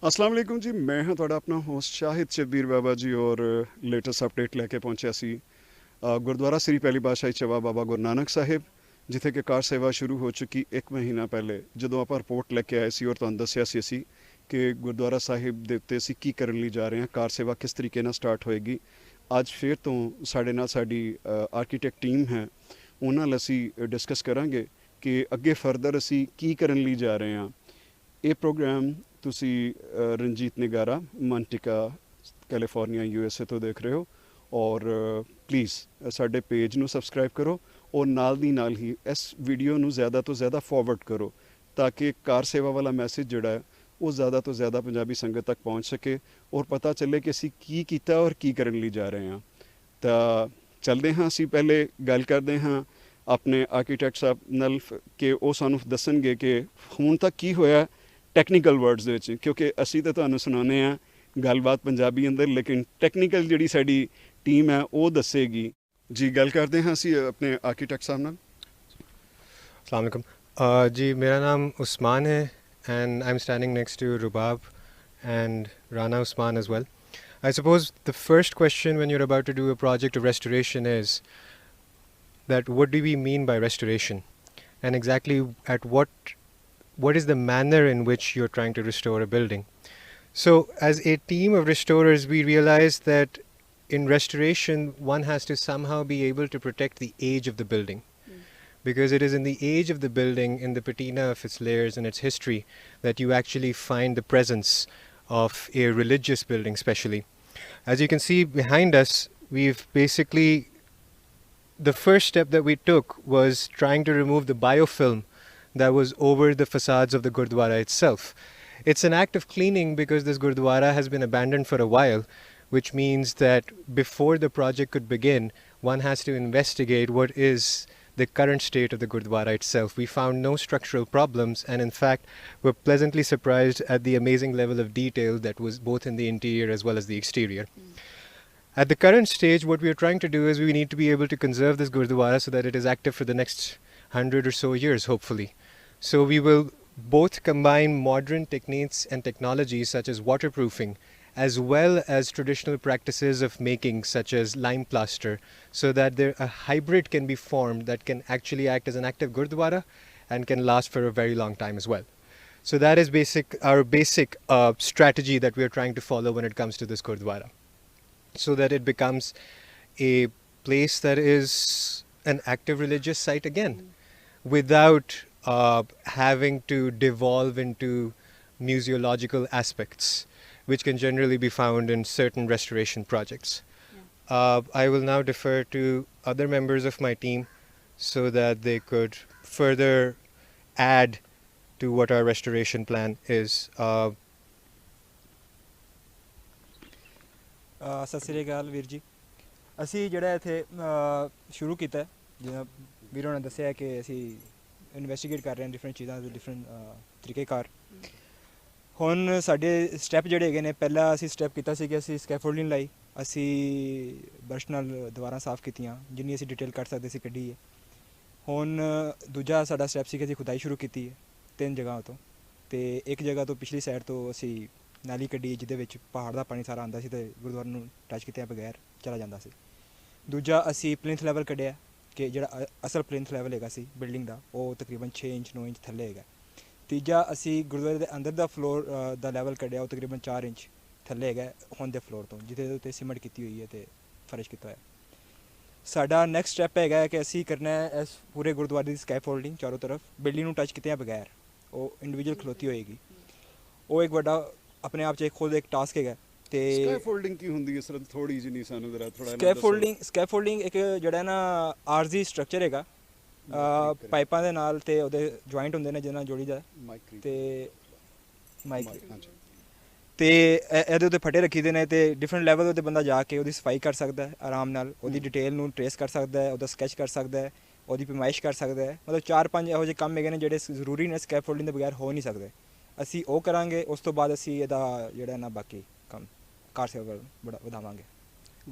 अस्सलाम वालेकुम जी। मैं हाँ ਤੁਹਾਡਾ ਆਪਣਾ ਹੋਸਟ ਸ਼ਾਹਿਦ ਸ਼ਬੀਰ ਬਾਬਾ ਜੀ ਔਰ ਲੇਟੈਸਟ ਅਪਡੇਟ ਲੈ ਕੇ ਪਹੁੰਚਿਆ ਸੀ ਗੁਰਦੁਆਰਾ ਸ੍ਰੀ ਪਹਿਲੀ ਪਾਤਸ਼ਾਹੀ ਚਵਾ ਬਾਬਾ ਗੁਰੂ ਨਾਨਕ ਸਾਹਿਬ, ਜਿੱਥੇ ਕਿ ਕਾਰ ਸੇਵਾ ਸ਼ੁਰੂ ਹੋ ਚੁੱਕੀ 1 ਮਹੀਨਾ ਪਹਿਲੇ। ਜਦੋਂ ਆਪਾਂ ਰਿਪੋਰਟ ਲੈ ਕੇ ਆਏ ਸੀ ਔਰ ਤੁਹਾਨੂੰ ਦੱਸਿਆ ਸੀ ਅਸੀਂ ਕਿ ਗੁਰਦੁਆਰਾ ਸਾਹਿਬ ਦੇ ਉੱਤੇ ਅਸੀਂ ਕੀ ਕਰਨ ਲਈ ਜਾ ਰਹੇ ਹਾਂ, ਕਾਰ ਸੇਵਾ ਕਿਸ ਤਰੀਕੇ ਨਾਲ ਸਟਾਰਟ ਹੋਏਗੀ। ਅੱਜ ਫਿਰ ਤੋਂ ਸਾਡੇ ਨਾਲ ਸਾਡੀ ਆਰਕੀਟੈਕਟ ਟੀਮ ਹੈ, ਉਹਨਾਂ ਨਾਲ ਅਸੀਂ ਡਿਸਕਸ ਕਰਾਂਗੇ ਕਿ ਅੱਗੇ ਫਰਦਰ ਅਸੀਂ ਕੀ ਕਰਨ ਲਈ ਜਾ ਰਹੇ ਹਾਂ। ਇਹ ਪ੍ਰੋਗਰਾਮ ਤੁਸੀਂ ਰਣਜੀਤ ਨਿਗਾਰਾ ਮੰਟਿਕਾ ਕੈਲੀਫੋਰਨੀਆ USA ਤੋਂ ਦੇਖ ਰਹੇ ਹੋ ਔਰ ਪਲੀਜ਼ ਸਾਡੇ ਪੇਜ ਨੂੰ ਸਬਸਕ੍ਰਾਈਬ ਕਰੋ ਔਰ ਨਾਲ ਦੀ ਨਾਲ ਹੀ ਇਸ ਵੀਡੀਓ ਨੂੰ ਜ਼ਿਆਦਾ ਤੋਂ ਜ਼ਿਆਦਾ ਫਾਰਵਰਡ ਕਰੋ ਤਾਂ ਕਿ ਕਾਰ ਸੇਵਾ ਵਾਲਾ ਮੈਸੇਜ ਜਿਹੜਾ ਹੈ ਉਹ ਜ਼ਿਆਦਾ ਤੋਂ ਜ਼ਿਆਦਾ ਪੰਜਾਬੀ ਸੰਗਤ ਤੱਕ ਪਹੁੰਚ ਸਕੇ ਔਰ ਪਤਾ ਚੱਲੇ ਕਿ ਅਸੀਂ ਕੀ ਕੀਤਾ ਔਰ ਕੀ ਕਰਨ ਲਈ ਜਾ ਰਹੇ ਹਾਂ। ਤਾਂ ਚੱਲਦੇ ਹਾਂ, ਅਸੀਂ ਪਹਿਲੇ ਗੱਲ ਕਰਦੇ ਹਾਂ ਆਪਣੇ ਆਰਕੀਟੈਕਟ ਸਾਹਿਬ ਨਾਲ ਕਿ ਉਹ ਸਾਨੂੰ ਦੱਸਣਗੇ ਕਿ ਹੁਣ ਤੱਕ ਕੀ ਹੋਇਆ ਟੈਕਨੀਕਲ ਵਰਡਸ ਦੇ ਵਿੱਚ, ਕਿਉਂਕਿ ਅਸੀਂ ਤਾਂ ਤੁਹਾਨੂੰ ਸੁਣਾਉਂਦੇ ਹਾਂ ਗੱਲਬਾਤ ਪੰਜਾਬੀ ਅੰਦਰ, ਲੇਕਿਨ ਟੈਕਨੀਕਲ ਜਿਹੜੀ ਸਾਡੀ ਟੀਮ ਹੈ ਉਹ ਦੱਸੇਗੀ ਜੀ। ਗੱਲ ਕਰਦੇ ਹਾਂ ਅਸੀਂ ਆਪਣੇ ਆਰਕੀਟੈਕਟ ਸਾਹਿਬ ਨਾਲ। अस्सलाम वालेकुम। जी, मेरा नाम उस्मान है and I'm standing next to Rubab and Rana Usman as well. I suppose the first question when you're about to do a project of restoration is that what do we mean by restoration, and exactly at what is the manner in which you're trying to restore a building. So as a team of restorers, we realized that in restoration one has to somehow be able to protect the age of the building, because it is in the age of the building, in the patina of its layers and its history, that you actually find the presence of a religious building especially. As you can see behind us, we've basically, the first step that we took was trying to remove the biofilm that was over the facades of the Gurdwara itself. It's an act of cleaning because this Gurdwara has been abandoned for a while, which means that before the project could begin, one has to investigate what is the current state of the Gurdwara itself. We found no structural problems, and in fact were pleasantly surprised at the amazing level of detail that was both in the interior as well as the exterior. At the current stage, what we are trying to do is we need to be able to conserve this Gurdwara so that it is active for the next 100 or so years, hopefully. So we will both combine modern techniques and technologies such as waterproofing as well as traditional practices of making such as lime plaster, so that a hybrid can be formed that can actually act as an active Gurdwara and can last for a very long time as well. So that is our basic strategy that we are trying to follow when it comes to this Gurdwara, so that it becomes a place that is an active religious site again, without having to devolve into museological aspects, which can generally be found in certain restoration projects. I will now defer to other members of my team so that they could further add to what our restoration plan is. Sat Sri ਅਕਾਲ ਵੀਰ ਜੀ। ਅਸੀਂ ਜਿਹੜਾ ਇੱਥੇ ਸ਼ੁਰੂ ਕੀਤਾ, ਜਿਵੇਂ ਵੀਰੋਂ ਨੇ ਦੱਸਿਆ ਕਿ ਅਸੀਂ ਇਨਵੈਸਟੀਗੇਟ ਕਰ ਰਹੇ ਹਾਂ ਡਿਫਰੈਂਟ ਚੀਜ਼ਾਂ ਦੇ ਡਿਫਰੈਂਟ ਤਰੀਕੇਕਾਰ। ਹੁਣ ਸਾਡੇ ਸਟੈਪ ਜਿਹੜੇ ਹੈਗੇ ਨੇ, ਪਹਿਲਾ ਅਸੀਂ ਸਟੈਪ ਕੀਤਾ ਸੀ ਕਿ ਅਸੀਂ ਸਕੈਫੋਲਡਿੰਗ ਲਾਈ, ਅਸੀਂ ਬਰਸ਼ ਨਾਲ ਦੀਵਾਰਾਂ ਸਾਫ਼ ਕੀਤੀਆਂ, ਜਿੰਨੀ ਅਸੀਂ ਡਿਟੇਲ ਕੱਢ ਸਕਦੇ ਸੀ ਕੱਢੀ ਹੈ। ਹੁਣ ਦੂਜਾ ਸਾਡਾ ਸਟੈਪ ਸੀ ਕਿ ਅਸੀਂ ਖੁਦਾਈ ਸ਼ੁਰੂ ਕੀਤੀ ਹੈ 3 ਜਗ੍ਹਾ ਤੋਂ, ਅਤੇ ਇੱਕ ਜਗ੍ਹਾ ਤੋਂ ਪਿਛਲੀ ਸਾਈਡ ਤੋਂ ਅਸੀਂ ਨਾਲੀ ਕੱਢੀ ਜਿਹਦੇ ਵਿੱਚ ਪਹਾੜ ਦਾ ਪਾਣੀ ਸਾਰਾ ਆਉਂਦਾ ਸੀ ਅਤੇ ਗੁਰਦੁਆਰੇ ਨੂੰ ਟੱਚ ਕੀਤਿਆਂ ਬਗੈਰ ਚਲਾ ਜਾਂਦਾ ਸੀ। ਦੂਜਾ ਅਸੀਂ ਪਲਿੰਥ ਲੈਵਲ ਕੱਢਿਆ ਕਿ ਜਿਹੜਾ ਅਸਲ ਪਲਿੰਥ ਲੈਵਲ ਹੈਗਾ ਸੀ ਬਿਲਡਿੰਗ ਦਾ, ਉਹ ਤਕਰੀਬਨ 6 ਇੰਚ 9 ਇੰਚ ਥੱਲੇ ਹੈਗਾ। ਤੀਜਾ ਅਸੀਂ ਗੁਰਦੁਆਰੇ ਦੇ ਅੰਦਰ ਦਾ ਫਲੋਰ ਦਾ ਲੈਵਲ ਕੱਢਿਆ, ਉਹ ਤਕਰੀਬਨ 4 ਇੰਚ ਥੱਲੇ ਹੈਗਾ ਹੁਣ ਦੇ ਫਲੋਰ ਤੋਂ, ਜਿਹਦੇ ਉੱਤੇ ਸੀਮੈਂਟ ਕੀਤੀ ਹੋਈ ਹੈ ਅਤੇ ਫਰਸ਼ ਕੀਤਾ ਹੋਇਆ। ਸਾਡਾ ਨੈਕਸਟ ਸਟੈਪ ਹੈਗਾ ਕਿ ਅਸੀਂ ਕਰਨਾ ਹੈ ਇਸ ਪੂਰੇ ਗੁਰਦੁਆਰੇ ਦੀ ਸਕੈਫੋਲਡਿੰਗ ਚਾਰੋਂ ਤਰਫ, ਬਿਲਡਿੰਗ ਨੂੰ ਟੱਚ ਕੀਤਿਆਂ ਬਗੈਰ, ਉਹ ਇੰਡੀਵਿਜੂਅਲ ਖਲੋਤੀ ਹੋਏਗੀ। ਉਹ ਇੱਕ ਵੱਡਾ ਆਪਣੇ ਆਪ 'ਚ ਖੁਦ ਇੱਕ ਟਾਸਕ ਹੈਗਾ। ਤੇ ਸਕੈਫੋਲਡਿੰਗ ਕੀ ਹੁੰਦੀ ਹੈ ਸਰ? ਥੋੜੀ ਜਿਹੀ ਨਹੀਂ ਸਾਨੂੰ ਜ਼ਰਾ ਥੋੜਾ ਸਕੈਫੋਲਡਿੰਗ ਇੱਕ ਜਿਹੜਾ ਨਾ ਆਰਜ਼ੀ ਸਟਰਕਚਰ ਹੈਗਾ, ਪਾਈਪਾਂ ਦੇ ਨਾਲ ਅਤੇ ਉਹਦੇ ਜੁਆਇੰਟ ਹੁੰਦੇ ਨੇ ਜਿਹਦੇ ਨਾਲ ਜੋੜੀ ਦਾ, ਅਤੇ ਮਾਈਕ ਅਤੇ ਇਹਦੇ ਉੱਤੇ ਫਟੇ ਰੱਖੀ ਦੇ ਨੇ, ਅਤੇ ਡਿਫਰੈਂਟ ਲੈਵਲ ਦੇ ਉੱਤੇ ਬੰਦਾ ਜਾ ਕੇ ਉਹਦੀ ਸਫਾਈ ਕਰ ਸਕਦਾ ਹੈ ਆਰਾਮ ਨਾਲ, ਉਹਦੀ ਡਿਟੇਲ ਨੂੰ ਟਰੇਸ ਕਰ ਸਕਦਾ ਹੈ, ਉਹਦਾ ਸਕੈਚ ਕਰ ਸਕਦਾ ਹੈ, ਉਹਦੀ ਪੈਮਾਇਸ਼ ਕਰ ਸਕਦਾ ਹੈ। ਮਤਲਬ 4-5 ਇਹੋ ਜਿਹੇ ਕੰਮ ਹੈਗੇ ਨੇ ਜਿਹੜੇ ਜ਼ਰੂਰੀ ਨੇ, ਸਕੈਫੋਲਡਿੰਗ ਦੇ ਬਗੈਰ ਹੋ ਨਹੀਂ ਸਕਦੇ। ਅਸੀਂ ਉਹ ਕਰਾਂਗੇ, ਉਸ ਤੋਂ ਬਾਅਦ ਅਸੀਂ ਇਹਦਾ ਜਿਹੜਾ ਨਾ ਬਾਕੀ ਕੰਮ ਕਾਰ ਸੇਵਾ ਵਧਾਵਾਂਗੇ।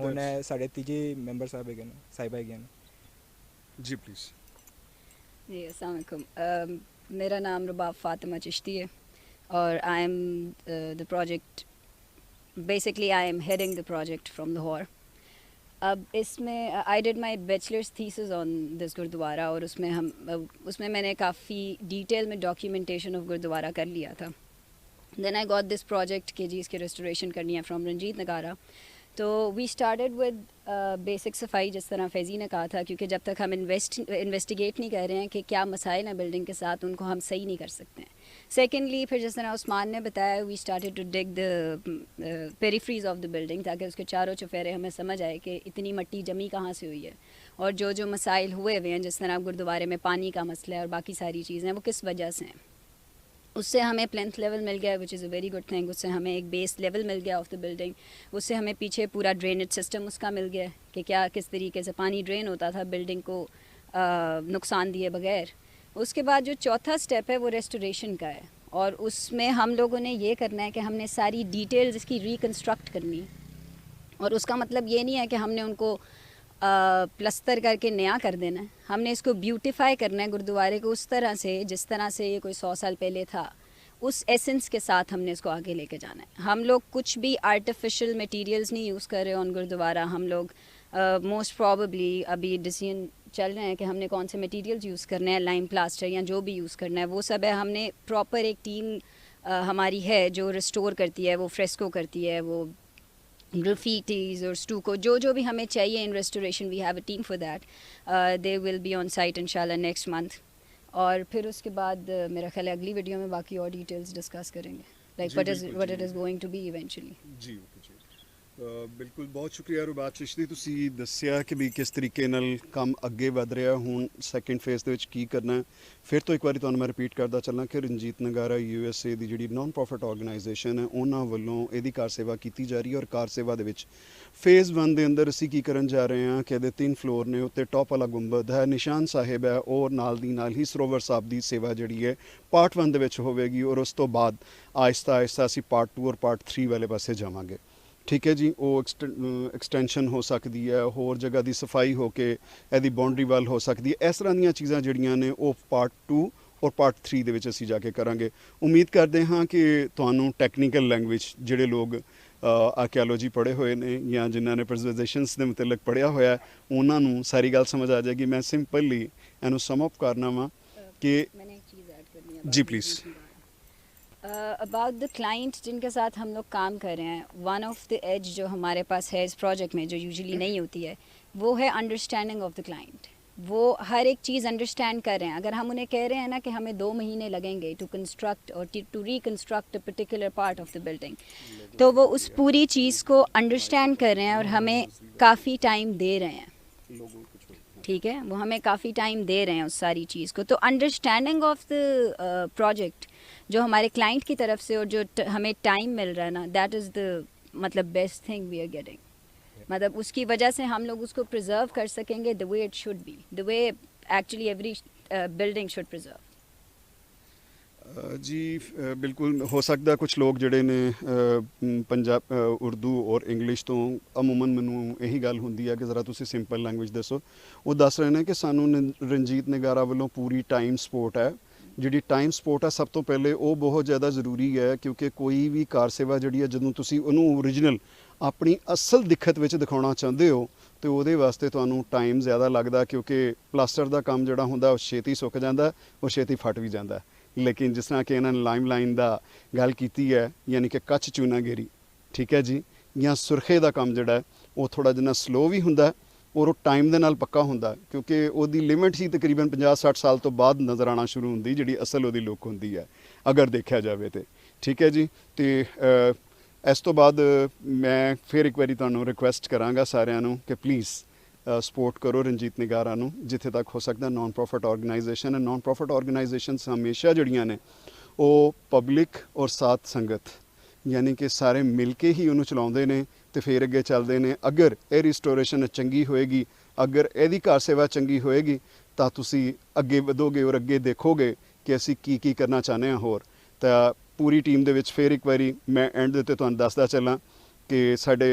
ਹੁਣ ਸਾਡੇ ਤੀਜੇ ਮੈਂਬਰ ਸਾਹਿਬ ਹੈਗੇ ਨੇ, ਸਾਹਿਬਾ ਹੈਗੀਆਂ ਨੇ ਜੀ, ਪਲੀਜ਼। जी अस्सलाम वालेकुम। मेरा नाम रुबाब फ़ातिमा चिश्ती है और I am the project basically I am heading the project from Lahore. अब इसमें I did my bachelors thesis on this gurdwara और उसमें मैंने काफ़ी डिटेल में डॉक्यूमेंटेशन ऑफ गुरुद्वारा कर लिया था. Then I got this project कि जी इसकी रेस्टोरेशन करनी है फ्रॉम रंजीत नगारा. तो वी स्टार्टेड विद बेसिक सफाई, जिस तरह फैज़ी ने कहा था, क्योंकि जब तक हम इन्वेस्टिगेट नहीं कर रहे हैं कि क्या मसाइल हैं बिल्डिंग के साथ, उनको हम सही नहीं कर सकते हैं. सेकेंडली फिर जिस तरह उस्मान ने बताया, we started to dig the peripheries of the building, ताकि उसके चारों चुफेरे हमें समझ आए कि इतनी मट्टी जमी कहाँ से हुई है और जो मसाइल हुए हुए हैं, जिस तरह गुरुद्वारे में पानी का मसला है और बाकी सारी चीज़ें, वो किस वजह से हैं. उससे हमें प्लेंथ लेवल मिल गया, which is a very good thing. उससे हमें एक बेस लेवल मिल गया ऑफ द बिल्डिंग. उससे हमें पीछे पूरा ड्रेनेज सिस्टम उसका मिल गया कि क्या किस तरीके से पानी ड्रेन होता था बिल्डिंग को नुकसान दिए बगैर. उसके बाद जो चौथा स्टेप है वो रेस्टोरेशन का है, और उसमें हम लोगों ने ये करना है कि हमने सारी डिटेल्स इसकी रिकन्स्ट्रक्ट करनी. और उसका मतलब ये नहीं है कि हमने उनको प्लस्तर करके नया कर देना है. हमने इसको ब्यूटिफाई करना है गुरुद्वारे को उस तरह से जिस तरह से ये कोई 100 साल पहले था, उस एसेंस के साथ हमने इसको आगे लेके जाना है. हम लोग कुछ भी आर्टिफिशियल मटेरियल्स नहीं यूज़ कर रहे ऑन गुरुद्वारा. हम लोग मोस्ट प्रॉबली अभी डिसीजन चल रहे हैं कि हमने कौन से मटेरियल्स यूज़ करने हैं, लाइम प्लास्टर या जो भी यूज़ करना है वो सब है. हमने प्रॉपर एक टीम हमारी है जो रिस्टोर करती है, वो फ्रेस्को करती है, वो ग्राफिटीज़ और स्टूको, जो भी हमें चाहिए in restoration. We have a team for that. They will be on site इंशाल्लाह नेक्स्ट मंथ. और फिर उसके बाद मेरा ख्याल है अगली वीडियो में बाकी और डिटेल्स डिस्कस करेंगे, like what it is going to be eventually. ਜੀ ਬਿਲਕੁਲ ਬਹੁਤ ਸ਼ੁਕਰੀਆ ਰੁਬਾਬ ਚਿਸ਼ਤੀ, ਤੁਸੀਂ ਦੱਸਿਆ ਕਿ ਵੀ ਕਿਸ ਤਰੀਕੇ ਨਾਲ ਕੰਮ ਅੱਗੇ ਵਧ ਰਿਹਾ. ਹੁਣ ਸੈਕੰਡ ਫੇਜ਼ ਦੇ ਵਿੱਚ ਕੀ ਕਰਨਾ ਹੈ. ਫਿਰ ਤੋਂ ਇੱਕ ਵਾਰੀ ਤੁਹਾਨੂੰ ਮੈਂ ਰਿਪੀਟ ਕਰਦਾ ਚੱਲਾਂ ਕਿ ਰਣਜੀਤ ਨਗਾਰਾ USA ਦੀ ਜਿਹੜੀ ਨਾਨ ਪ੍ਰੋਫਿਟ ਆਰਗੇਨਾਈਜੇਸ਼ਨ ਹੈ, ਉਹਨਾਂ ਵੱਲੋਂ ਇਹਦੀ ਕਾਰ ਸੇਵਾ ਕੀਤੀ ਜਾ ਰਹੀ ਹੈ. ਔਰ ਕਾਰ ਸੇਵਾ ਦੇ ਵਿੱਚ ਫੇਜ਼ 1 ਦੇ ਅੰਦਰ ਅਸੀਂ ਕੀ ਕਰਨ ਜਾ ਰਹੇ ਹਾਂ ਕਿ ਇਹਦੇ 3 ਫਲੋਰ ਨੇ. ਉੱਤੇ ਟੌਪ ਵਾਲਾ ਗੁੰਬਦ ਹੈ, ਨਿਸ਼ਾਨ ਸਾਹਿਬ ਹੈ, ਔਰ ਨਾਲ ਦੀ ਨਾਲ ਹੀ ਸਰੋਵਰ ਸਾਹਿਬ ਦੀ ਸੇਵਾ ਜਿਹੜੀ ਹੈ ਪਾਰਟ 1 ਦੇ ਵਿੱਚ ਹੋਵੇਗੀ. ਔਰ ਉਸ ਤੋਂ ਬਾਅਦ ਆਹਿਸਤਾ ਆਹਿਸਤਾ ਅਸੀਂ ਪਾਰਟ 2 ਔਰ ਪਾਰਟ 3 ਵਾਲੇ ਪਾਸੇ ਜਾਵਾਂਗੇ. ਠੀਕ ਹੈ ਜੀ. ਉਹ ਐਕਸਟੈਂਸ਼ਨ ਹੋ ਸਕਦੀ ਹੈ, ਹੋਰ ਜਗ੍ਹਾ ਦੀ ਸਫਾਈ ਹੋ ਕੇ ਇਹਦੀ ਬਾਉਂਡਰੀ ਵਾਲ ਹੋ ਸਕਦੀ ਹੈ. ਇਸ ਤਰ੍ਹਾਂ ਦੀਆਂ ਚੀਜ਼ਾਂ ਜਿਹੜੀਆਂ ਨੇ ਉਹ ਪਾਰਟ 2 ਔਰ ਪਾਰਟ 3 ਦੇ ਵਿੱਚ ਅਸੀਂ ਜਾ ਕੇ ਕਰਾਂਗੇ. ਉਮੀਦ ਕਰਦੇ ਹਾਂ ਕਿ ਤੁਹਾਨੂੰ ਟੈਕਨੀਕਲ ਲੈਂਗੁਏਜ, ਜਿਹੜੇ ਲੋਕ ਆਰਕੀਓਲੋਜੀ ਪੜ੍ਹੇ ਹੋਏ ਨੇ ਜਾਂ ਜਿਨ੍ਹਾਂ ਨੇ ਪ੍ਰਜ਼ਰਵੇਸ਼ਨਸ ਦੇ ਮੁਤਲਕ ਪੜ੍ਹਿਆ ਹੋਇਆ, ਉਹਨਾਂ ਨੂੰ ਸਾਰੀ ਗੱਲ ਸਮਝ ਆ ਜਾਏਗੀ. ਮੈਂ ਸਿੰਪਲੀ ਇਹਨੂੰ ਸਮ ਅਪ ਕਰਨਾ ਵਾ कि मैंने एक चीज़ ऐड करनी है. जी प्लीज़. अबाउट द क्लाइंट जिनके साथ हम लोग काम कर रहे हैं, वन ऑफ द एज जो हमारे पास है इस प्रोजेक्ट में, जो यूजुअली नहीं होती है, वो है अंडरस्टैंडिंग ऑफ द क्लाइंट. वो हर एक चीज़ अंडरस्टैंड कर रहे हैं. अगर हम उन्हें कह रहे हैं ना कि हमें 2 महीने लगेंगे टू कंस्ट्रक्ट और to reconstruct a particular part of the building, तो वो उस पूरी चीज़ को अंडरस्टैंड कर रहे हैं और हमें काफ़ी टाइम दे रहे हैं. ठीक है, वो हमें काफ़ी टाइम दे रहे हैं उस सारी चीज़ को. तो अंडरस्टैंडिंग ऑफ द प्रोजेक्ट जो हमारे क्लाइंट की तरफ से और जो हमें टाइम मिल रहा है ना, दैट इज़ द मतलब best thing we are getting. मतलब उसकी वजह से हम लोग उसको प्रिजर्व कर सकेंगे the way it should be, the way actually every building should preserve. ਜੀ ਬਿਲਕੁਲ ਹੋ ਸਕਦਾ ਕੁਝ ਲੋਕ ਜਿਹੜੇ ਨੇ ਪੰਜਾਬ ਉਰਦੂ ਔਰ ਇੰਗਲਿਸ਼ ਤੋਂ ਅਮੂਮਨ ਮੈਨੂੰ ਇਹੀ ਗੱਲ ਹੁੰਦੀ ਹੈ ਕਿ ਜ਼ਰਾ ਤੁਸੀਂ ਸਿੰਪਲ ਲੈਂਗੁਏਜ ਦੱਸੋ. ਉਹ ਦੱਸ ਰਹੇ ਨੇ ਕਿ ਸਾਨੂੰ ਰਣਜੀਤ ਨਗਾਰਾ ਵੱਲੋਂ ਪੂਰੀ ਟਾਈਮ ਸਪੋਰਟ ਹੈ. ਜਿਹੜੀ ਟਾਈਮ ਸਪੋਰਟ ਹੈ ਸਭ ਤੋਂ ਪਹਿਲੇ ਉਹ ਬਹੁਤ ਜ਼ਿਆਦਾ ਜ਼ਰੂਰੀ ਹੈ, ਕਿਉਂਕਿ ਕੋਈ ਵੀ ਕਾਰ ਸੇਵਾ ਜਿਹੜੀ ਹੈ ਜਦੋਂ ਤੁਸੀਂ ਉਹਨੂੰ ਓਰੀਜਨਲ ਆਪਣੀ ਅਸਲ ਦਿੱਖਤ ਵਿੱਚ ਦਿਖਾਉਣਾ ਚਾਹੁੰਦੇ ਹੋ ਤੇ ਉਹਦੇ ਵਾਸਤੇ ਤੁਹਾਨੂੰ ਟਾਈਮ ਜ਼ਿਆਦਾ ਲੱਗਦਾ, ਕਿਉਂਕਿ ਪਲਾਸਟਰ ਦਾ ਕੰਮ ਜਿਹੜਾ ਹੁੰਦਾ ਉਹ ਛੇਤੀ ਸੁੱਕ ਜਾਂਦਾ, ਉਹ ਛੇਤੀ ਫਟ ਵੀ ਜਾਂਦਾ. ਲੇਕਿਨ ਜਿਸ ਤਰ੍ਹਾਂ ਕਿ ਇਹਨਾਂ ਨੇ ਲਾਈਮ ਲਾਈਨ ਦਾ ਗੱਲ ਕੀਤੀ ਹੈ, ਯਾਨੀ ਕਿ ਕੱਚ ਚੂਨਾਗਿਰੀ, ਠੀਕ ਹੈ ਜੀ, ਜਾਂ ਸੁਰਖੇ ਦਾ ਕੰਮ ਜਿਹੜਾ ਉਹ ਥੋੜ੍ਹਾ ਜਿਹਾ ਸਲੋ ਵੀ ਹੁੰਦਾ ਔਰ ਉਹ ਟਾਈਮ ਦੇ ਨਾਲ ਪੱਕਾ ਹੁੰਦਾ, ਕਿਉਂਕਿ ਉਹਦੀ ਲਿਮਿਟ ਹੀ ਤਕਰੀਬਨ 50-60 ਸਾਲ ਤੋਂ ਬਾਅਦ ਨਜ਼ਰ ਆਉਣਾ ਸ਼ੁਰੂ ਹੁੰਦੀ, ਜਿਹੜੀ ਅਸਲ ਉਹਦੀ ਲੁੱਕ ਹੁੰਦੀ ਹੈ ਅਗਰ ਦੇਖਿਆ ਜਾਵੇ ਤੇ. ਠੀਕ ਹੈ ਜੀ. ਅਤੇ ਇਸ ਤੋਂ ਬਾਅਦ ਮੈਂ ਫਿਰ ਇੱਕ ਵਾਰੀ ਤੁਹਾਨੂੰ ਰਿਕੁਐਸਟ ਕਰਾਂਗਾ ਸਾਰਿਆਂ ਨੂੰ ਕਿ ਪਲੀਜ਼ ਸਪੋਰਟ ਕਰੋ ਰਣਜੀਤ ਨਗਾਰਾ ਨੂੰ ਜਿੱਥੇ ਤੱਕ ਹੋ ਸਕਦਾ. ਨਾਨ ਪ੍ਰੋਫਿਟ ਆਰਗੇਨਾਈਜੇਸ਼ਨ ਹੈ. ਨਾਨ ਪ੍ਰੋਫਿਟ ਆਰਗੇਨਾਈਜੇਸ਼ਨਸ ਹਮੇਸ਼ਾ ਜਿਹੜੀਆਂ ਨੇ ਉਹ ਪਬਲਿਕ ਔਰ ਸਾਧ ਸੰਗਤ, ਯਾਨੀ ਕਿ ਸਾਰੇ ਮਿਲ ਕੇ ਹੀ ਉਹਨੂੰ ਚਲਾਉਂਦੇ ਨੇ ਅਤੇ ਫਿਰ ਅੱਗੇ ਚੱਲਦੇ ਨੇ. ਅਗਰ ਇਹ ਰਿਸਟੋਰੇਸ਼ਨ ਚੰਗੀ ਹੋਏਗੀ, ਅਗਰ ਇਹਦੀ ਕਾਰ ਸੇਵਾ ਚੰਗੀ ਹੋਏਗੀ ਤਾਂ ਤੁਸੀਂ ਅੱਗੇ ਵਧੋਗੇ ਔਰ ਅੱਗੇ ਦੇਖੋਗੇ ਕਿ ਅਸੀਂ ਕੀ ਕੀ ਕਰਨਾ ਚਾਹੁੰਦੇ ਹਾਂ ਹੋਰ. ਤਾਂ ਪੂਰੀ ਟੀਮ ਦੇ ਵਿੱਚ ਫਿਰ ਇੱਕ ਵਾਰੀ ਮੈਂ ਐਂਡ ਦੇ ਉੱਤੇ ਤੁਹਾਨੂੰ ਦੱਸਦਾ ਚੱਲਾਂ ਕਿ ਸਾਡੇ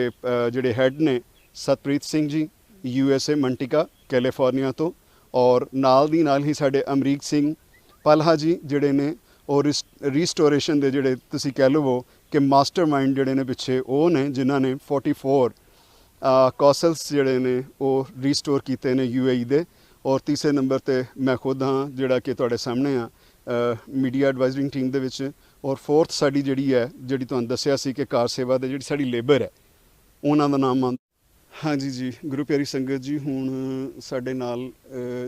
ਜਿਹੜੇ ਹੈੱਡ ਨੇ ਸਤਪ੍ਰੀਤ ਸਿੰਘ ਜੀ USA ਮੰਟਿਕਾ ਕੈਲੀਫੋਰਨੀਆ ਤੋਂ, ਔਰ ਨਾਲ ਦੀ ਨਾਲ ਹੀ ਸਾਡੇ ਅਮਰੀਕ ਸਿੰਘ ਪਲਹਾ ਜੀ ਜਿਹੜੇ ਨੇ ਔਰ ਇਸ ਰੀਸਟੋਰੇਸ਼ਨ ਦੇ ਜਿਹੜੇ ਤੁਸੀਂ ਕਹਿ ਲਵੋ ਕਿ ਮਾਸਟਰਮਾਈਂਡ ਜਿਹੜੇ ਨੇ ਪਿੱਛੇ ਉਹ ਨੇ ਜਿਨ੍ਹਾਂ ਨੇ 44 ਕੌਸਲਸ ਜਿਹੜੇ ਨੇ ਉਹ ਰੀਸਟੋਰ ਕੀਤੇ ਨੇ UAE ਦੇ। ਔਰ ਤੀਸਰੇ ਨੰਬਰ ਤੇ ਮੈਂ ਖੁਦ ਹਾਂ ਜਿਹੜਾ ਕਿ ਤੁਹਾਡੇ ਸਾਹਮਣੇ ਆ ਮੀਡੀਆ ਐਡਵਾਈਜ਼ਰਿੰਗ ਟੀਮ ਦੇ ਵਿੱਚ। ਔਰ ਫੋਰਥ ਸਾਡੀ ਜਿਹੜੀ ਹੈ ਜਿਹੜੀ ਤੁਹਾਨੂੰ ਦੱਸਿਆ ਸੀ ਕਿ ਕਾਰ ਸੇਵਾ ਦੇ ਜਿਹੜੀ ਸਾਡੀ ਲੇਬਰ ਹੈ ਉਹਨਾਂ ਦਾ ਨਾਮ ਹਾਂਜੀ ਜੀ ਗੁਰੂ ਪਿਆਰੀ ਸੰਗਤ ਜੀ। ਹੁਣ ਸਾਡੇ ਨਾਲ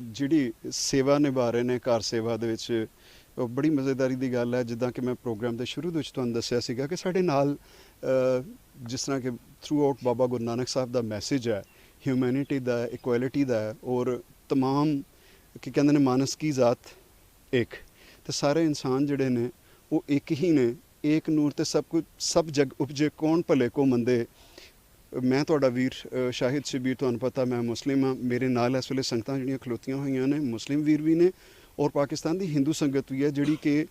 ਜਿਹੜੀ ਸੇਵਾ ਨਿਭਾ ਰਹੇ ਨੇ ਕਾਰ ਸੇਵਾ ਦੇ ਵਿੱਚ ਉਹ ਬੜੀ ਮਜ਼ੇਦਾਰੀ ਦੀ ਗੱਲ ਹੈ। ਜਿੱਦਾਂ ਕਿ ਮੈਂ ਪ੍ਰੋਗਰਾਮ ਦੇ ਸ਼ੁਰੂ ਦੇ ਵਿੱਚ ਤੁਹਾਨੂੰ ਦੱਸਿਆ ਸੀਗਾ ਕਿ ਸਾਡੇ ਨਾਲ ਜਿਸ ਤਰ੍ਹਾਂ ਕਿ ਥਰੂ ਆਊਟ ਬਾਬਾ ਗੁਰੂ ਨਾਨਕ ਸਾਹਿਬ ਦਾ ਮੈਸੇਜ ਹੈ ਹਿਊਮੈਨਿਟੀ ਦਾ, ਇਕੁਐਲਿਟੀ ਦਾ ਔਰ ਤਮਾਮ ਕੀ ਕਹਿੰਦੇ ਨੇ ਮਾਨਸ ਕੀ ਜ਼ਾਤ ਇੱਕ, ਤੇ ਸਾਰੇ ਇਨਸਾਨ ਜਿਹੜੇ ਨੇ ਉਹ ਇੱਕ ਹੀ ਨੇ। ਏਕ ਨੂਰ ਤੇ ਸਭ ਕੁਝ ਸਭ ਜਗ ਉਪਜੇ ਕੌਣ ਭਲੇ ਕੋ ਮੰਦੇ। ਮੈਂ ਤੁਹਾਡਾ ਵੀਰ ਸ਼ਾਹਿਦ ਸ਼ਬੀਰ, ਤੁਹਾਨੂੰ ਪਤਾ ਮੈਂ ਮੁਸਲਿਮ ਹਾਂ। ਮੇਰੇ ਨਾਲ ਇਸ ਵੇਲੇ ਸੰਗਤਾਂ ਜਿਹੜੀਆਂ ਖਲੋਤੀਆਂ ਹੋਈਆਂ ਨੇ ਮੁਸਲਿਮ ਵੀਰ ਵੀ ਨੇ ਔਰ ਪਾਕਿਸਤਾਨ ਦੀ ਹਿੰਦੂ ਸੰਗਤ ਵੀ ਹੈ ਜਿਹੜੀ ਕਿ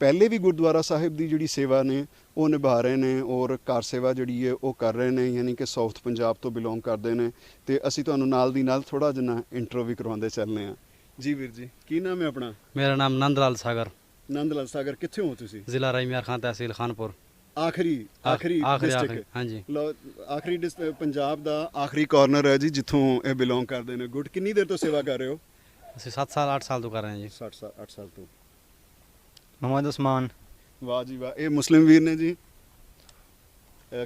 ਪਹਿਲੇ ਵੀ ਗੁਰਦੁਆਰਾ ਸਾਹਿਬ ਦੀ ਜਿਹੜੀ ਸੇਵਾ ਨੇ ਉਹ ਨਿਭਾ ਰਹੇ ਨੇ ਔਰ ਕਾਰ ਸੇਵਾ ਜਿਹੜੀ ਹੈ ਉਹ ਕਰ ਰਹੇ ਨੇ, ਯਾਨੀ ਕਿ ਸਾਊਥ ਪੰਜਾਬ ਤੋਂ ਬਿਲੋਂਗ ਕਰਦੇ ਨੇ। ਤੇ ਅਸੀਂ ਤੁਹਾਨੂੰ ਨਾਲ ਦੀ ਨਾਲ ਥੋੜਾ ਜਿਹਾ ਇੰਟਰੋ ਵੀ ਕਰਵਾਉਂਦੇ ਚੱਲਨੇ ਆ। ਜੀ ਵੀਰ ਜੀ, ਕੀ ਨਾਮ ਹੈ ਆਪਣਾ? मेरा नाम नंदलाल सागर, ਨੰਦ ਲਾਲ ਸਾਗਰ। ਕਿੱਥੇ ਹੋ ਤੁਸੀਂ? जिला रहीमियार खान तहसील खानपुर। ਆਖਰੀ आखिरी ਡਿਸਟ੍ਰਿਕਟ हाँ जी। ਲੋ ਆਖਰੀ ਪੰਜਾਬ ਦਾ ਆਖਰੀ ਕਾਰਨਰ ਹੈ ਜੀ ਜਿੱਥੋਂ ਇਹ ਬਿਲੋਂਗ ਕਰਦੇ ਨੇ। ਗੁੱਡ, ਕਿੰਨੀ ਦੇਰ ਤੋਂ ਸੇਵਾ ਕਰ ਰਹੇ ਹੋ? ਅਸੀਂ 7 ਸਾਲ 8 ਸਾਲ ਤੋਂ ਕਰ ਰਹੇ ਹਾਂ ਜੀ। 60 ਸਾਲ 8 ਸਾਲ ਤੋਂ। मोहम्मद उस्मान। ਵਾਹ ਜੀ ਵਾਹ, ਇਹ ਮੁਸਲਿਮ ਵੀਰ ਨੇ ਜੀ।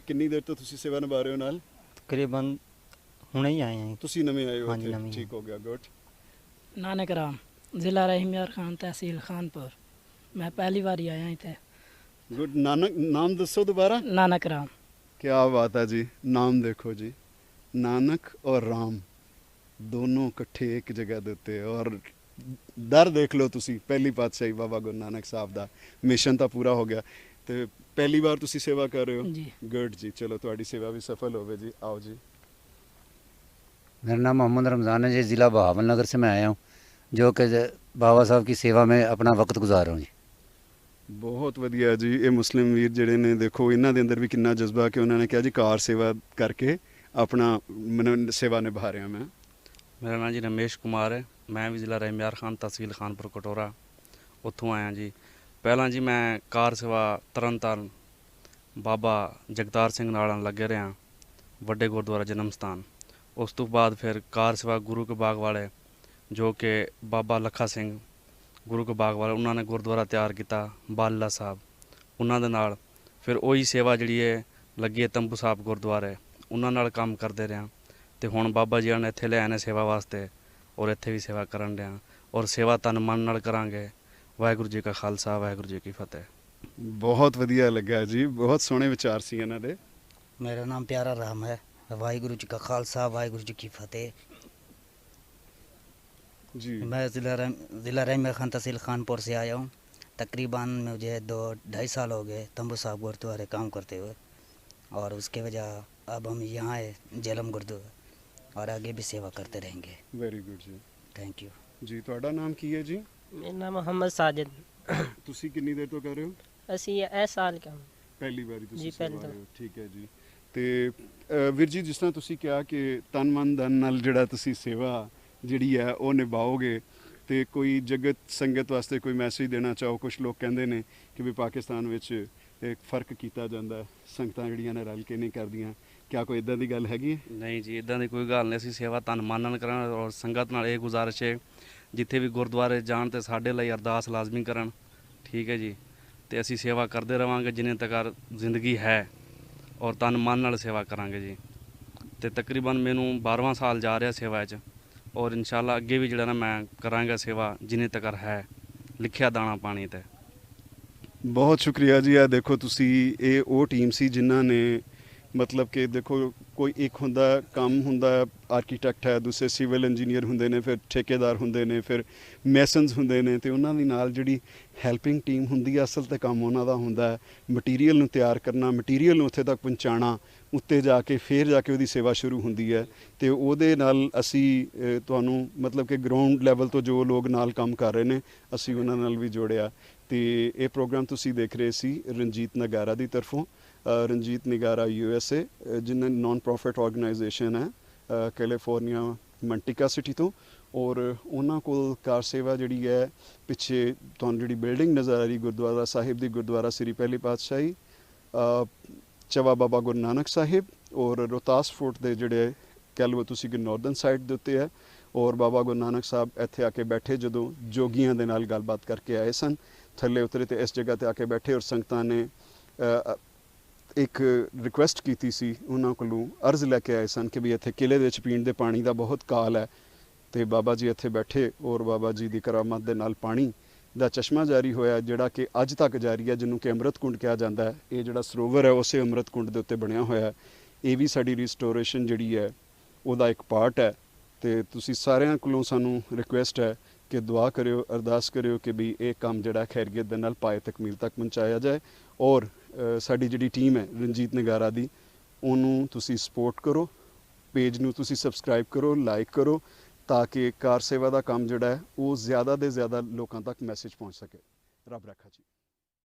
ਕਿੰਨੀ ਦੇਰ ਤੋਂ ਤੁਸੀਂ ਸੇਵਾ ਨਿਭਾ ਰਹੇ ਹੋ ਨਾਲ? तकरीबन ਹੁਣੇ ਹੀ ਆਏ ਹਾਂ। ਤੁਸੀਂ ਨਵੇਂ ਆਏ ਹੋ ਹਾਂਜੀ, ਇੱਥੇ? ਨਵੇਂ ਠੀਕ ਹੋ ਗਿਆ, ਗੁੱਡ। नानक राम, ज़िला रहीमियार खान तहसील खानपुर। मैं पहली बार ही आया इतने। ਗੁੱਡ। ਨਾਨਕ ਨਾਮ ਦੱਸੋ ਦੁਬਾਰਾ। नानक राम। ਕੀ ਬਾਤ ਹੈ ਜੀ। ਨਾਮ ਦੇਖੋ ਜੀ, ਨਾਨਕ ਔਰ ਰਾਮ ਦੋਨੋਂ ਇਕੱਠੇ ਇੱਕ ਜਗ੍ਹਾ ਦੇ ਉੱਤੇ। ਔਰ ਦਰ ਦੇਖ ਲਓ ਤੁਸੀਂ, ਪਹਿਲੀ ਪਾਤਸ਼ਾਹੀ ਬਾਬਾ ਗੁਰੂ ਨਾਨਕ ਸਾਹਿਬ ਦਾ ਮਿਸ਼ਨ ਤਾਂ ਪੂਰਾ ਹੋ ਗਿਆ ਤੇ ਪਹਿਲੀ ਵਾਰ ਤੁਸੀਂ ਸੇਵਾ ਕਰ ਰਹੇ ਹੋ। जी। ਗੁੱਡ ਜੀ, ਚਲੋ ਤੁਹਾਡੀ ਸੇਵਾ ਵੀ ਸਫਲ ਹੋਵੇ ਜੀ। ਆਓ ਜੀ। मेरा नाम मोहम्मद रमज़ान है जी, ज़िला बहावल नगर से मैं आया हूँ, जो कि बाबा साहब की सेवा में अपना वक्त गुजार रहा हूँ जी। ਬਹੁਤ ਵਧੀਆ ਜੀ। ਇਹ ਮੁਸਲਿਮ ਵੀਰ ਜਿਹੜੇ ਨੇ ਦੇਖੋ ਇਹਨਾਂ ਦੇ ਅੰਦਰ ਵੀ ਕਿੰਨਾ ਜਜ਼ਬਾ ਕਿ ਉਹਨਾਂ ਨੇ ਕਿਹਾ ਜੀ ਕਾਰ ਸੇਵਾ ਕਰਕੇ ਆਪਣਾ ਸੇਵਾ ਨਿਭਾ ਰਿਹਾ ਮੈਂ। ਮੇਰਾ ਨਾਮ ਜੀ ਰਮੇਸ਼ ਕੁਮਾਰ ਹੈ। ਮੈਂ ਵੀ ਜ਼ਿਲ੍ਹਾ ਰਹੀਮਿਆਰ ਖਾਨ ਤਹਿਸੀਲ ਖਾਨਪੁਰ ਕਟੋਰਾ ਉੱਥੋਂ ਆਇਆ ਜੀ। ਪਹਿਲਾਂ ਜੀ ਮੈਂ ਕਾਰ ਸੇਵਾ ਤਰਨਤਾਰਨ ਬਾਬਾ ਜਗਤਾਰ ਸਿੰਘ ਨਾਲ ਲੱਗੇ ਰਿਹਾ, ਵੱਡੇ ਗੁਰਦੁਆਰਾ ਜਨਮ ਸਥਾਨ। ਉਸ ਤੋਂ ਬਾਅਦ ਫਿਰ ਕਾਰ ਸੇਵਾ ਗੁਰੂ ਕੇ ਬਾਗ ਵਾਲੇ ਜੋ ਕਿ ਬਾਬਾ ਲੱਖਾ ਸਿੰਘ ਗੁਰੂ ਕੇ ਬਾਗ ਵਾਲੇ ਉਹਨਾਂ ਨੇ ਗੁਰਦੁਆਰਾ ਤਿਆਰ ਕੀਤਾ ਬਾਲਾ ਸਾਹਿਬ, ਉਹਨਾਂ ਦੇ ਨਾਲ ਫਿਰ ਉਹੀ ਸੇਵਾ ਜਿਹੜੀ ਹੈ ਲੱਗੀ ਹੈ ਤੰਬੂ ਸਾਹਿਬ ਗੁਰਦੁਆਰੇ, ਉਹਨਾਂ ਨਾਲ ਕੰਮ ਕਰਦੇ ਰਿਹਾ। ਤੇ ਹੁਣ ਬਾਬਾ ਜੀ ਨੇ ਇੱਥੇ ਲਿਆਏ ਨੇ ਸੇਵਾ ਵਾਸਤੇ ਔਰ ਇੱਥੇ ਵੀ ਸੇਵਾ ਕਰਨ ਡਿਆ ਔਰ ਸੇਵਾ ਤਨ ਮਨ ਨਾਲ ਕਰਾਂਗੇ। ਵਾਹਿਗੁਰੂ ਜੀ ਕਾ ਖਾਲਸਾ, ਵਾਹਿਗੁਰੂ ਜੀ ਕੀ ਫਤਿਹ। ਬਹੁਤ ਵਧੀਆ ਲੱਗਾ ਜੀ, ਬਹੁਤ ਸੋਹਣੇ ਵਿਚਾਰ ਸੀ ਇਹਨਾਂ ਦੇ। मेरा नाम प्यारा राम है। वाहिगुरु जी का खालसा, वाहिगुरु जी की फतेह। जी। मैं ज़िला रहीमियार खान तहसील खानपुर से आया हूँ। तकरीबन मुझे 2-2.5 साल हो गए तंबू साहब गुरुद्वारे काम करते हुए, और उसके वजह अब हम यहाँ है जेलम गुरुद्वारा और आगे भी सेवा करते रहेंगे। ਵੈਰੀ ਗੁੱਡ ਜੀ। थैंक यू ਜੀ ਤੁਹਾਡਾ ਨਾਮ ਕੀ ਹੈ ਜੀ? ਮੇਰਾ ਨਾਮ ਮੁਹੰਮਦ ਸਾਜਿਦ। ਤੁਸੀਂ ਕਿੰਨੀ ਦੇਰ ਤੋਂ ਕਰ ਰਹੇ ਹੋ? ਅਸੀਂ ਇਹ ਸਾਲ ਕੰਮ। ਪਹਿਲੀ ਵਾਰੀ ਤੁਸੀਂ ਜੀ, ਸੇਵਾ ਪਹਿਲੀ ਰਹੇ ਹੋ। ਠੀਕ ਹੈ ਜੀ। ਤੇ ਵੀਰ ਜੀ ਜਿਸ ਤਰ੍ਹਾਂ ਤੁਸੀਂ ਕਿਹਾ ਕਿ ਤਨ ਮਨ ਧਨ ਨਾਲ ਜਿਹੜਾ ਤੁਸੀਂ ਸੇਵਾ ਜਿਹੜੀ ਹੈ ਉਹ ਨਿਭਾਓਗੇ, ਤੇ ਕੋਈ ਜਗਤ ਸੰਗਤ ਵਾਸਤੇ ਕੋਈ ਮੈਸੇਜ ਦੇਣਾ ਚਾਹੋ? ਕੁਝ ਲੋਕ ਕਹਿੰਦੇ ਨੇ ਕਿ ਵੀ ਪਾਕਿਸਤਾਨ ਵਿੱਚ ਇੱਕ ਫਰਕ ਕੀਤਾ ਜਾਂਦਾ, ਸੰਗਤਾਂ ਜਿਹੜੀਆਂ ਨੇ ਰਲ ਕੇ ਨਹੀਂ ਕਰਦੀਆਂ। ਕਿਆ ਕੋਈ ਇਦਾਂ ਦੀ ਗੱਲ ਹੈਗੀ ਹੈ? ਨਹੀਂ ਜੀ, ਇਦਾਂ ਦੀ ਕੋਈ ਗੱਲ ਨਹੀਂ। ਅਸੀਂ ਸੇਵਾ ਤਨ ਮਨ ਨਾਲ ਕਰਾਂ ਔਰ ਸੰਗਤ ਨਾਲ ਇਹ ਗੁਜ਼ਾਰਿਸ਼ ਹੈ ਜਿੱਥੇ ਵੀ ਗੁਰਦੁਆਰੇ ਜਾਣ ਤੇ ਸਾਡੇ ਲਈ ਅਰਦਾਸ ਲਾਜ਼ਮੀ ਕਰਨ। ਠੀਕ ਹੈ ਜੀ। ਤੇ ਅਸੀਂ ਸੇਵਾ ਕਰਦੇ ਰਵਾਂਗੇ ਜਿੰਨੇ ਤੱਕ ਜ਼ਿੰਦਗੀ ਹੈ ਔਰ ਤਨ ਮਨ ਨਾਲ ਸੇਵਾ ਕਰਾਂਗੇ ਜੀ। ਤੇ ਤਕਰੀਬਨ ਮੈਨੂੰ 12ਵਾਂ ਸਾਲ ਜਾ ਰਿਹਾ ਸੇਵਾ 'ਚ ਔਰ ਇਨਸ਼ਾਅੱਲਾ ਅੱਗੇ ਵੀ ਜਿਹੜਾ ਨਾ ਮੈਂ ਕਰਾਂਗਾ ਸੇਵਾ ਜਿੰਨੇ ਤੱਕ ਹੈ ਲਿਖਿਆ ਦਾਣਾ ਪਾਣੀ ਤੇ। ਬਹੁਤ ਸ਼ੁਕਰੀਆ ਜੀ। ਆ ਦੇਖੋ ਤੁਸੀਂ, ਇਹ ਉਹ ਟੀਮ ਸੀ ਜਿਨ੍ਹਾਂ ਨੇ ਮਤਲਬ ਕਿ ਦੇਖੋ ਕੋਈ ਇੱਕ ਹੁੰਦਾ ਕੰਮ ਹੁੰਦਾ ਆਰਕੀਟੈਕਟ ਹੈ, ਦੂਸਰੇ ਸਿਵਲ ਇੰਜੀਨੀਅਰ ਹੁੰਦੇ ਨੇ, ਫਿਰ ਠੇਕੇਦਾਰ ਹੁੰਦੇ ਨੇ, ਫਿਰ ਮੈਸਨਸ ਹੁੰਦੇ ਨੇ, ਤੇ ਉਹਨਾਂ ਦੀ ਨਾਲ ਜਿਹੜੀ ਹੈਲਪਿੰਗ ਟੀਮ ਹੁੰਦੀ ਹੈ ਅਸਲ ਤੇ ਕੰਮ ਉਹਨਾਂ ਦਾ ਹੁੰਦਾ ਹੈ ਮਟੀਰੀਅਲ ਨੂੰ ਤਿਆਰ ਕਰਨਾ, ਮਟੀਰੀਅਲ ਨੂੰ ਉੱਥੇ ਤੱਕ ਪਹੁੰਚਾਉਣਾ, ਉੱਤੇ ਜਾ ਕੇ ਫਿਰ ਜਾ ਕੇ ਉਹਦੀ ਸੇਵਾ ਸ਼ੁਰੂ ਹੁੰਦੀ ਹੈ। ਤੇ ਉਹਦੇ ਨਾਲ ਅਸੀਂ ਤੁਹਾਨੂੰ ਮਤਲਬ ਕਿ ਗਰਾਊਂਡ ਲੈਵਲ ਤੋਂ ਜੋ ਲੋਕ ਨਾਲ ਕੰਮ ਕਰ ਰਹੇ ਨੇ ਅਸੀਂ ਉਹਨਾਂ ਨਾਲ ਵੀ ਜੋੜਿਆ। ਤੇ ਇਹ ਪ੍ਰੋਗਰਾਮ ਤੁਸੀਂ ਦੇਖ ਰਹੇ ਸੀ ਰਣਜੀਤ ਨਗਾਰਾ ਦੀ ਤਰਫੋਂ। ਰਣਜੀਤ ਨਿਗਾਰਾ USA ਜਿਨ੍ਹਾਂ ਨਾਨ ਪ੍ਰੋਫਿਟ ਆਰਗੇਨਾਈਜੇਸ਼ਨ ਹੈ ਕੈਲੀਫੋਰਨੀਆ ਮੰਟਿਕਾ ਸਿਟੀ ਤੋਂ, ਔਰ ਉਹਨਾਂ ਕੋਲ ਕਾਰ ਸੇਵਾ ਜਿਹੜੀ ਹੈ ਪਿੱਛੇ ਤੁਹਾਨੂੰ ਜਿਹੜੀ ਬਿਲਡਿੰਗ ਨਜ਼ਰ ਆ ਰਹੀ ਗੁਰਦੁਆਰਾ ਸਾਹਿਬ ਦੀ, ਗੁਰਦੁਆਰਾ ਸ੍ਰੀ ਪਹਿਲੀ ਪਾਤਸ਼ਾਹੀ ਚਵਾ ਬਾਬਾ ਗੁਰੂ ਨਾਨਕ ਸਾਹਿਬ ਔਰ ਰੋਹਤਾਸ ਫੋਰਟ ਦੇ ਜਿਹੜੇ ਕਹਿ ਲਓ ਤੁਸੀਂ ਕਿ ਨਾਰਦਰਨ ਸਾਈਡ ਦੇ ਉੱਤੇ ਹੈ। ਔਰ ਬਾਬਾ ਗੁਰੂ ਨਾਨਕ ਸਾਹਿਬ ਇੱਥੇ ਆ ਕੇ ਬੈਠੇ ਜਦੋਂ ਜੋਗੀਆਂ ਦੇ ਨਾਲ ਗੱਲਬਾਤ ਕਰਕੇ ਆਏ ਸਨ, ਥੱਲੇ ਉਤਰੇ ਤੇ ਇਸ ਜਗ੍ਹਾ ਤੇ ਆ ਕੇ ਬੈਠੇ ਔਰ ਸੰਗਤਾਂ ਨੇ ਇੱਕ ਰਿਕੁਐਸਟ ਕੀਤੀ ਸੀ, ਉਹਨਾਂ ਕੋਲੋਂ ਅਰਜ਼ ਲੈ ਕੇ ਆਏ ਸਨ ਕਿ ਵੀ ਇੱਥੇ ਕਿਲੇ ਦੇ ਵਿੱਚ ਪੀਣ ਦੇ ਪਾਣੀ ਦਾ ਬਹੁਤ ਕਾਲ ਹੈ। ਤੇ ਬਾਬਾ ਜੀ ਇੱਥੇ ਬੈਠੇ ਔਰ ਬਾਬਾ ਜੀ ਦੀ ਕਰਾਮਾਤ ਦੇ ਨਾਲ ਪਾਣੀ ਦਾ ਚਸ਼ਮਾ ਜਾਰੀ ਹੋਇਆ, ਜਿਹੜਾ ਕਿ ਅੱਜ ਤੱਕ ਜਾਰੀ ਹੈ, ਜਿਹਨੂੰ ਕਿ ਅੰਮ੍ਰਿਤ ਕੁੰਡ ਕਿਹਾ ਜਾਂਦਾ ਹੈ। ਇਹ ਜਿਹੜਾ ਸਰੋਵਰ ਹੈ ਉਸੇ ਅੰਮ੍ਰਿਤ ਕੁੰਡ ਦੇ ਉੱਤੇ ਬਣਿਆ ਹੋਇਆ ਹੈ। ਇਹ ਵੀ ਸਾਡੀ ਰਿਸਟੋਰੇਸ਼ਨ ਜਿਹੜੀ ਹੈ ਉਹਦਾ ਇੱਕ ਪਾਰਟ ਹੈ। ਤੇ ਤੁਸੀਂ ਸਾਰਿਆਂ ਕੋਲੋਂ ਸਾਨੂੰ ਰਿਕੁਐਸਟ ਹੈ ਕਿ ਦੁਆ ਕਰਿਓ, ਅਰਦਾਸ ਕਰਿਓ ਕਿ ਵੀ ਇਹ ਕੰਮ ਜਿਹੜਾ ਖੈਰੀਅਤ ਦੇ ਨਾਲ ਪਾਏ ਤਕਮੀਲ ਤੱਕ ਪਹੁੰਚਾਇਆ ਜਾਏ। ਔਰ ਸਾਡੀ ਜਿਹੜੀ ਟੀਮ ਹੈ ਰਣਜੀਤ ਨਗਾਰਾ ਦੀ, ਉਹਨੂੰ ਤੁਸੀਂ ਸਪੋਰਟ ਕਰੋ, ਪੇਜ ਨੂੰ ਤੁਸੀਂ ਸਬਸਕ੍ਰਾਈਬ ਕਰੋ, ਲਾਈਕ ਕਰੋ, ਤਾਂ ਕਿ ਕਾਰ ਸੇਵਾ ਦਾ ਕੰਮ ਜਿਹੜਾ ਹੈ ਉਹ ਜ਼ਿਆਦਾ ਤੋਂ ਜ਼ਿਆਦਾ ਲੋਕਾਂ ਤੱਕ ਮੈਸੇਜ ਪਹੁੰਚ ਸਕੇ। ਰੱਬ ਰੱਖਾ ਜੀ।